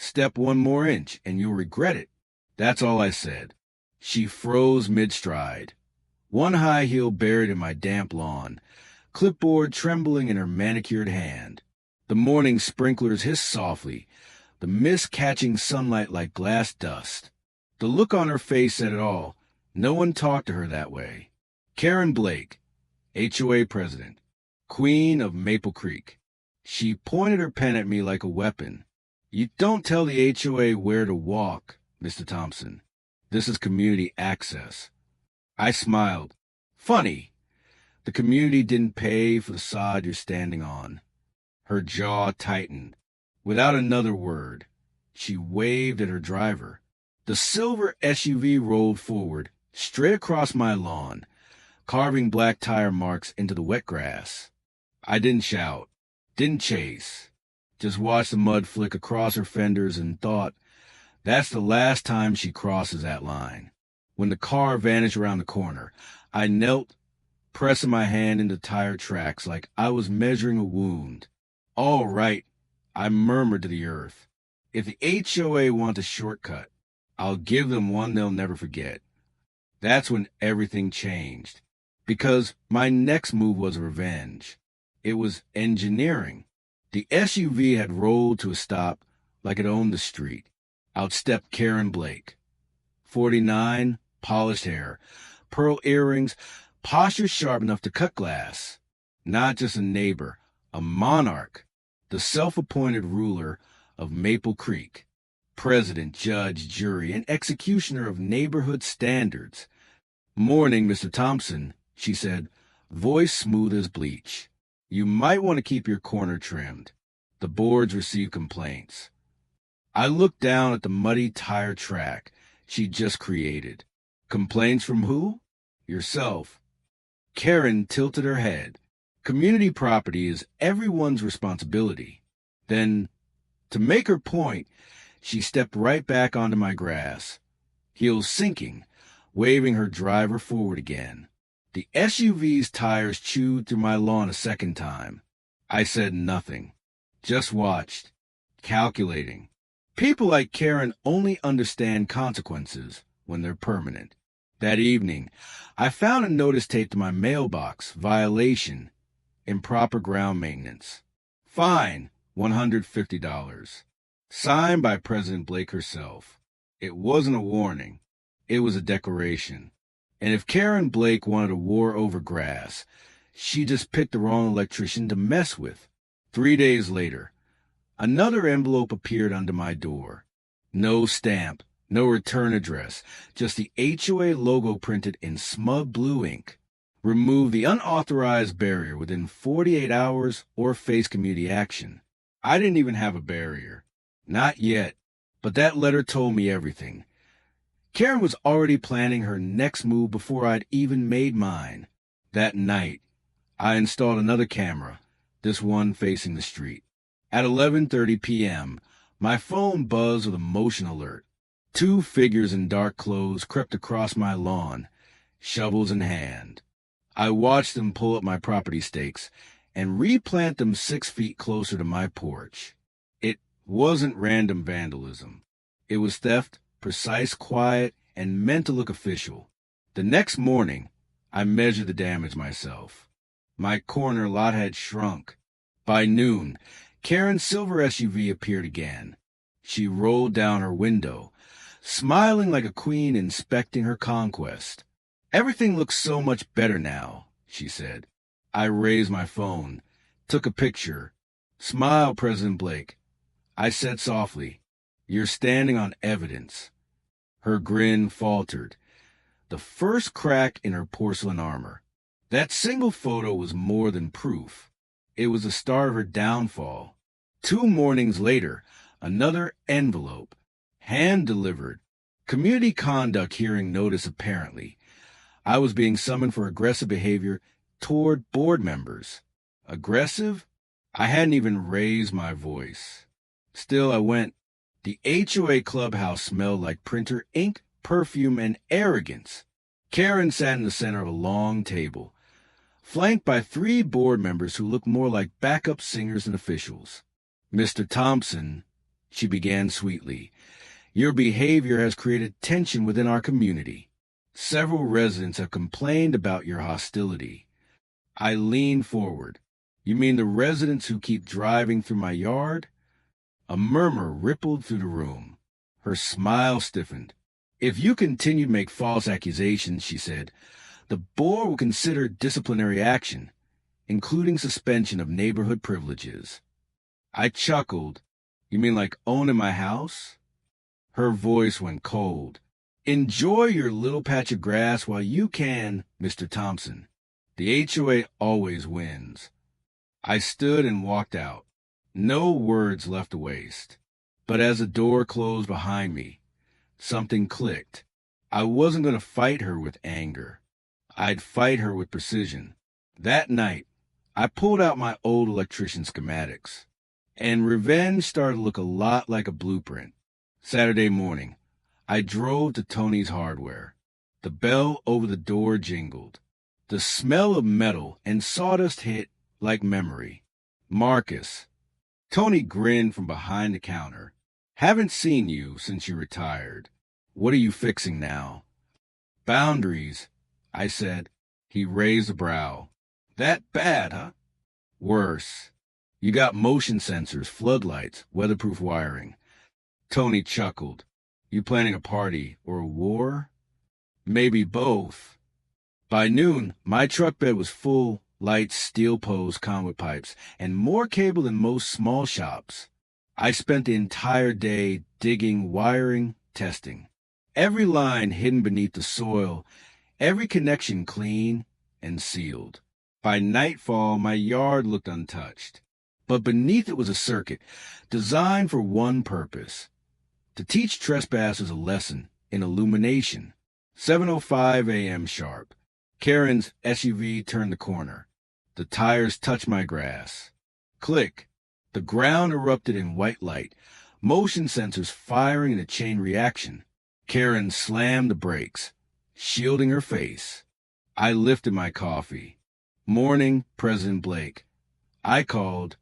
Step one more inch, and you'll regret it. That's all I said. She froze mid-stride, one high heel buried in my damp lawn, clipboard trembling in her manicured hand. The morning sprinklers hissed softly, the mist catching sunlight like glass dust. The look on her face said it all. No one talked to her that way. Karen Blake, HOA president, queen of Maple Creek. She pointed her pen at me like a weapon. You don't tell the HOA where to walk, Mr. Thompson. This is community access. I smiled. Funny. The community didn't pay for the sod you're standing on. Her jaw tightened. Without another word, she waved at her driver. The silver SUV rolled forward, straight across my lawn, carving black tire marks into the wet grass. I didn't shout, didn't chase, just watched the mud flick across her fenders and thought, that's the last time she crosses that line. When the car vanished around the corner, I knelt, pressing my hand into tire tracks like I was measuring a wound. All right, I murmured to the earth. If the HOA wants a shortcut, I'll give them one they'll never forget. That's when everything changed, because my next move was revenge. It was engineering. The SUV had rolled to a stop like it owned the street. Out stepped Karen Blake. 49, polished hair, pearl earrings, posture sharp enough to cut glass. Not just a neighbor, a monarch, the self-appointed ruler of Maple Creek. President, judge, jury, and executioner of neighborhood standards. Morning, Mr. Thompson, she said, voice smooth as bleach. You might want to keep your corner trimmed. The boards receive complaints. I looked down at the muddy tire track she'd just created. Complaints from who? Yourself. Karen tilted her head. Community property is everyone's responsibility. Then, to make her point, she stepped right back onto my grass, heels sinking, waving her driver forward again. The SUV's tires chewed through my lawn a second time. I said nothing, just watched, calculating. People like Karen only understand consequences when they're permanent. That evening, I found a notice taped to my mailbox, violation, improper ground maintenance. Fine, $150. Signed by President Blake herself. It wasn't a warning. It was a declaration. And if Karen Blake wanted a war over grass, she just picked the wrong electrician to mess with. 3 days later, another envelope appeared under my door. No stamp, no return address, just the HOA logo printed in smug blue ink. Remove the unauthorized barrier within 48 hours or face community action. I didn't even have a barrier. Not yet, but that letter told me everything. Karen was already planning her next move before I'd even made mine. That night, I installed another camera, this one facing the street. At 11:30 p.m., my phone buzzed with a motion alert. 2 figures in dark clothes crept across my lawn, shovels in hand. I watched them pull up my property stakes and replant them 6 feet closer to my porch. It wasn't random vandalism. It was theft, precise, quiet, and meant to look official. The next morning, I measured the damage myself. My corner lot had shrunk. By noon, Karen's silver SUV appeared again. She rolled down her window, smiling like a queen inspecting her conquest. Everything looks so much better now, she said. I raised my phone, took a picture. Smile, President Blake. I said softly, you're standing on evidence. Her grin faltered. The first crack in her porcelain armor. That single photo was more than proof. It was the start of her downfall. 2 mornings later, another envelope, hand-delivered. Community conduct hearing notice apparently. I was being summoned for aggressive behavior toward board members. Aggressive? I hadn't even raised my voice. Still, I went. The HOA clubhouse smelled like printer ink, perfume, and arrogance. Karen sat in the center of a long table, flanked by 3 board members who looked more like backup singers than officials. Mr. Thompson, she began sweetly. Your behavior has created tension within our community. Several residents have complained about your hostility. I leaned forward. You mean the residents who keep driving through my yard? A murmur rippled through the room. Her smile stiffened. If you continue to make false accusations, she said, the board will consider disciplinary action, including suspension of neighborhood privileges. I chuckled. You mean like owning my house? Her voice went cold. Enjoy your little patch of grass while you can, Mr. Thompson. The HOA always wins. I stood and walked out. No words left to waste. But as the door closed behind me, something clicked. I wasn't going to fight her with anger. I'd fight her with precision. That night, I pulled out my old electrician schematics, and revenge started to look a lot like a blueprint. Saturday morning, I drove to Tony's Hardware. The bell over the door jingled. The smell of metal and sawdust hit like memory. Marcus. Tony grinned from behind the counter. Haven't seen you since you retired. What are you fixing now? Boundaries, I said. He raised a brow. That bad, huh? Worse. You got motion sensors, floodlights, weatherproof wiring. Tony chuckled. You planning a party or a war? Maybe both. By noon, my truck bed was full, lights, steel posts, conduit pipes, and more cable than most small shops. I spent the entire day digging, wiring, testing. Every line hidden beneath the soil, every connection clean and sealed. By nightfall, my yard looked untouched. But beneath it was a circuit, designed for one purpose: to teach trespassers a lesson in illumination. 7:05 a.m. sharp. Karen's SUV turned the corner. The tires touched my grass. Click. The ground erupted in white light, motion sensors firing in a chain reaction. Karen slammed the brakes, shielding her face. I lifted my coffee. Morning, President Blake. I called.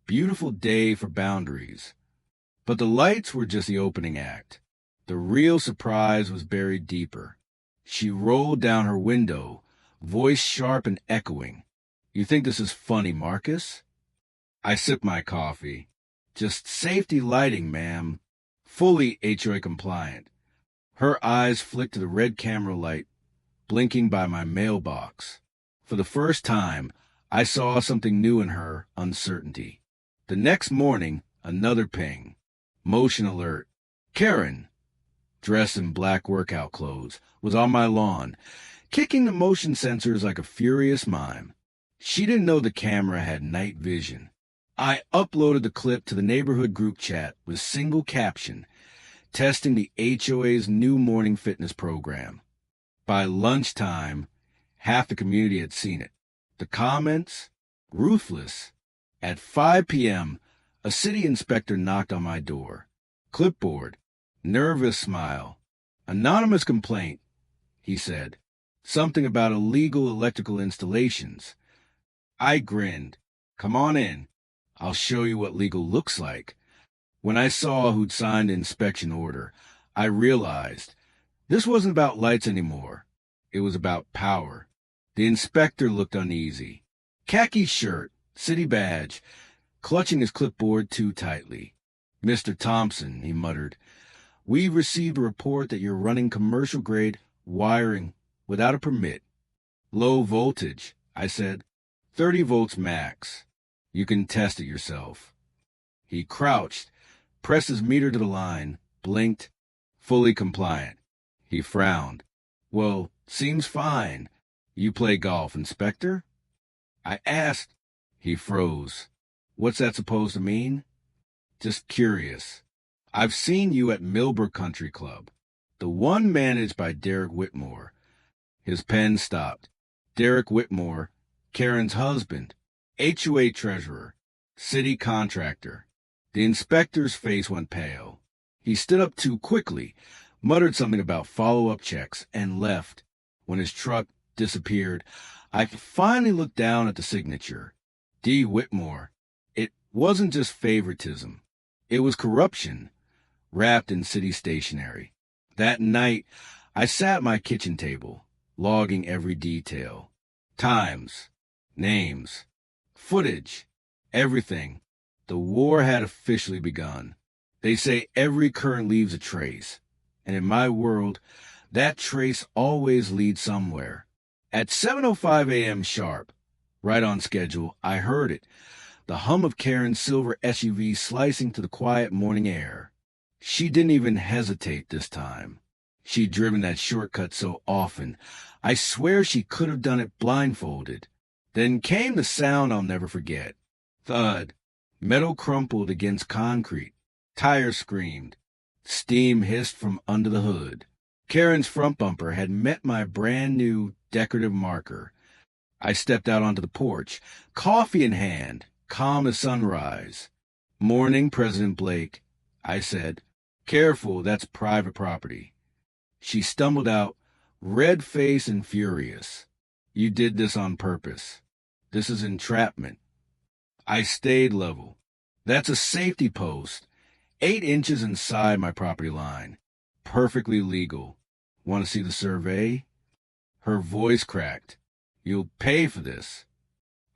Beautiful day for boundaries. But the lights were just the opening act. The real surprise was buried deeper. She rolled down her window, voice sharp and echoing. You think this is funny, Marcus? I sipped my coffee. Just safety lighting, ma'am. Fully HOA compliant. Her eyes flicked to the red camera light, blinking by my mailbox. For the first time, I saw something new in her: uncertainty. The next morning, another ping. Motion alert. Karen, dressed in black workout clothes, was on my lawn, kicking the motion sensors like a furious mime. She didn't know the camera had night vision. I uploaded the clip to the neighborhood group chat with single caption, testing the HOA's new morning fitness program. By lunchtime, half the community had seen it. The comments? Ruthless. At 5 p.m., a city inspector knocked on my door. Clipboard. Nervous smile. Anonymous complaint, he said. Something about illegal electrical installations. I grinned. Come on in. I'll show you what legal looks like. When I saw who'd signed the inspection order, I realized this wasn't about lights anymore. It was about power. The inspector looked uneasy. Khaki shirt, city badge, clutching his clipboard too tightly. Mr. Thompson, he muttered, we've received a report that you're running commercial-grade wiring without a permit. Low voltage, I said. 30 volts max. You can test it yourself. He crouched, pressed his meter to the line, blinked. Fully compliant. He frowned. Well, seems fine. You play golf, Inspector? I asked. He froze. What's that supposed to mean? Just curious. I've seen you at Millbrook Country Club, the one managed by Derek Whitmore. His pen stopped. Derek Whitmore, Karen's husband, HOA treasurer, city contractor. The inspector's face went pale. He stood up too quickly, muttered something about follow-up checks, and left. When his truck disappeared, I finally looked down at the signature. D. Whitmore. It wasn't just favoritism. It was corruption, wrapped in city stationery. That night, I sat at my kitchen table, logging every detail. Times, names, footage, everything. The war had officially begun. They say every current leaves a trace, and in my world, that trace always leads somewhere. At 7:05 a.m. sharp, right on schedule, I heard it, the hum of Karen's silver SUV slicing to the quiet morning air. She didn't even hesitate this time. She'd driven that shortcut so often, I swear she could have done it blindfolded. Then came the sound I'll never forget. Thud. Metal crumpled against concrete. Tires screamed. Steam hissed from under the hood. Karen's front bumper had met my brand-new decorative marker. I stepped out onto the porch, coffee in hand, calm as sunrise. "Morning, President Blake," I said. "Careful, that's private property." She stumbled out, red-faced and furious. "You did this on purpose. This is entrapment." I stayed level. "That's a safety post, 8 inches inside my property line. Perfectly legal. Want to see the survey?" Her voice cracked. "You'll pay for this."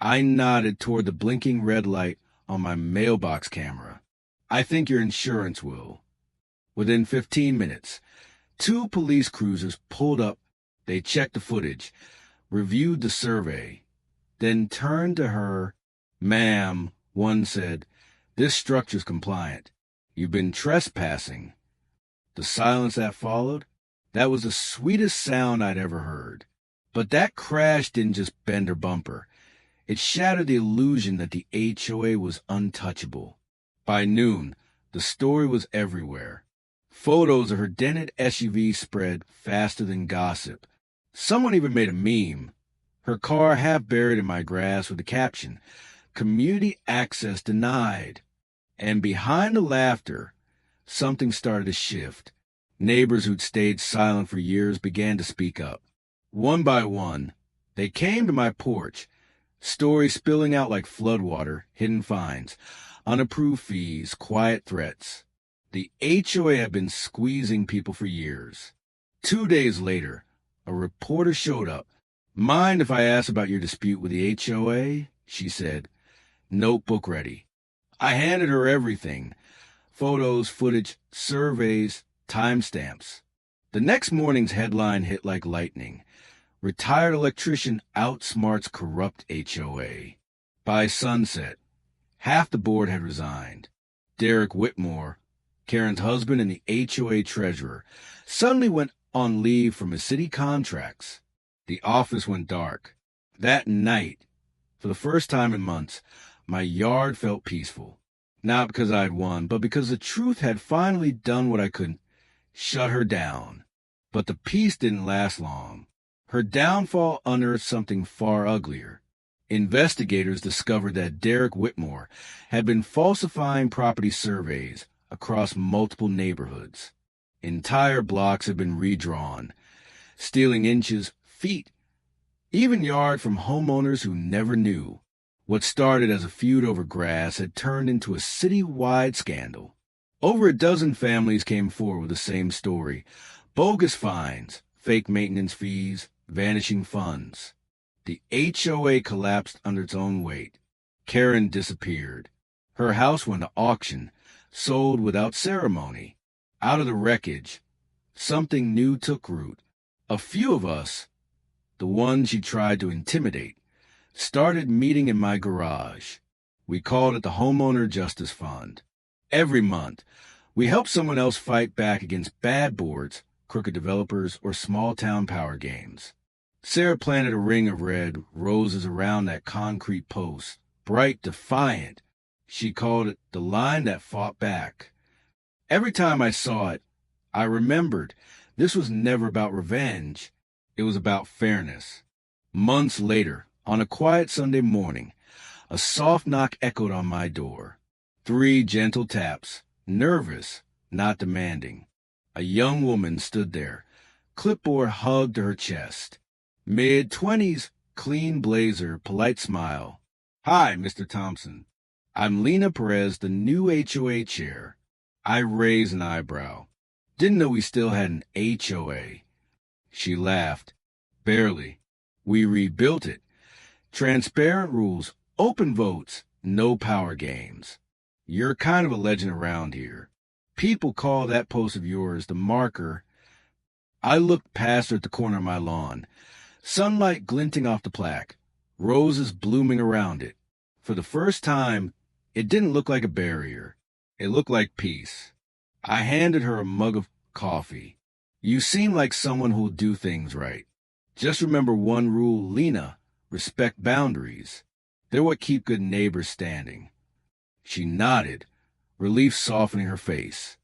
I nodded toward the blinking red light on my mailbox camera. "I think your insurance will." Within 15 minutes, 2 police cruisers pulled up. They checked the footage, reviewed the survey, then turned to her. "Ma'am," one said, "this structure's compliant. You've been trespassing." The silence that followed, that was the sweetest sound I'd ever heard. But that crash didn't just bend her bumper. It shattered the illusion that the HOA was untouchable. By noon, the story was everywhere. Photos of her dented SUV spread faster than gossip. Someone even made a meme. Her car half buried in my grass with the caption, "Community access denied." And behind the laughter, something started to shift. Neighbors who'd stayed silent for years began to speak up. One by one, they came to my porch, stories spilling out like floodwater, hidden fines, unapproved fees, quiet threats. The HOA had been squeezing people for years. 2 days later, a reporter showed up. "Mind if I ask about your dispute with the HOA?" she said. Notebook ready. I handed her everything. Photos, footage, surveys, timestamps. The next morning's headline hit like lightning. "Retired electrician outsmarts corrupt HOA." By sunset, half the board had resigned. Derek Whitmore, Karen's husband and the HOA treasurer, suddenly went on leave from his city contracts. The office went dark. That night, for the first time in months, my yard felt peaceful. Not because I'd won, but because the truth had finally done what I couldn't: shut her down. But the peace didn't last long. Her downfall unearthed something far uglier. Investigators discovered that Derek Whitmore had been falsifying property surveys across multiple neighborhoods. Entire blocks had been redrawn, stealing inches, feet, even yard from homeowners who never knew. What started as a feud over grass had turned into a city-wide scandal. Over a dozen families came forward with the same story: bogus fines, fake maintenance fees, vanishing funds. The HOA collapsed under its own weight. Karen disappeared. Her house went to auction, sold without ceremony. Out of the wreckage, something new took root. A few of us, the ones she tried to intimidate, started meeting in my garage. We called it the Homeowner Justice Fund. Every month, we helped someone else fight back against bad boards, crooked developers, or small-town power games. Sarah planted a ring of red roses around that concrete post, bright, defiant. She called it the line that fought back. Every time I saw it, I remembered this was never about revenge. It was about fairness. Months later, on a quiet Sunday morning, a soft knock echoed on my door. 3 gentle taps, nervous, not demanding. A young woman stood there, clipboard hugged to her chest. Mid-20s, clean blazer, polite smile. "Hi, Mr. Thompson. I'm Lena Perez, the new HOA chair. I raised an eyebrow. Didn't know we still had an HOA. She laughed. Barely. We rebuilt it. Transparent rules, open votes, no power games. You're kind of a legend around here. People call that post of yours the marker. I looked past her at the corner of my lawn. Sunlight glinting off the plaque. Roses blooming around it. For the first time, it didn't look like a barrier. It looked like peace. I handed her a mug of coffee. You seem like someone who'll do things right. Just remember one rule, Lena. Respect boundaries. They're what keep good neighbors standing. She nodded, relief softening her face.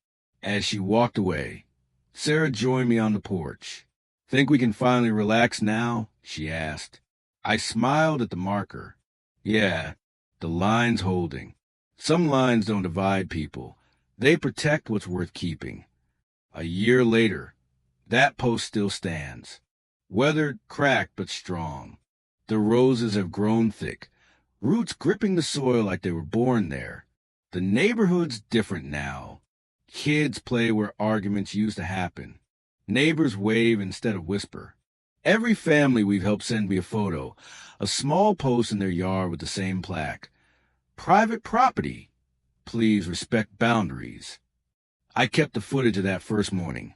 As she walked away, Sarah joined me on the porch. Think we can finally relax now? She asked. I smiled at the marker. Yeah, the line's holding. Some lines don't divide people. They protect what's worth keeping. A year later, that post still stands. Weathered, cracked, but strong. The roses have grown thick, roots gripping the soil like they were born there. The neighborhood's different now. Kids play where arguments used to happen. Neighbors wave instead of whisper. Every family we've helped send me a photo, a small post in their yard with the same plaque. Private property. Please respect boundaries. I kept the footage of that first morning.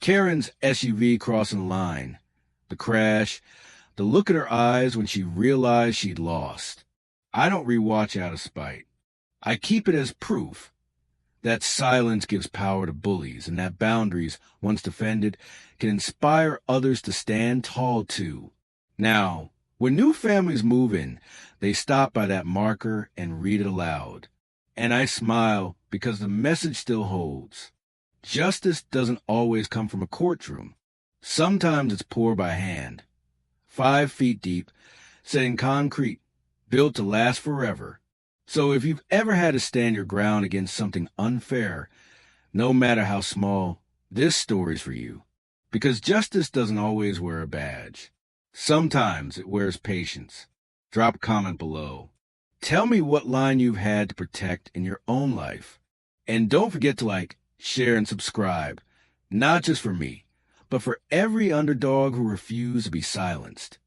Karen's SUV crossing the line. The crash. The look in her eyes when she realized she'd lost. I don't rewatch out of spite. I keep it as proof that silence gives power to bullies and that boundaries, once defended, can inspire others to stand tall too. Now, when new families move in, they stop by that marker and read it aloud. And I smile because the message still holds. Justice doesn't always come from a courtroom. Sometimes it's poured by hand. 5 feet deep, set in concrete, built to last forever. So if you've ever had to stand your ground against something unfair, no matter how small, this story's for you. Because justice doesn't always wear a badge. Sometimes it wears patience. Drop a comment below. Tell me what line you've had to protect in your own life. And don't forget to like, share, and subscribe. Not just for me, but for every underdog who refused to be silenced.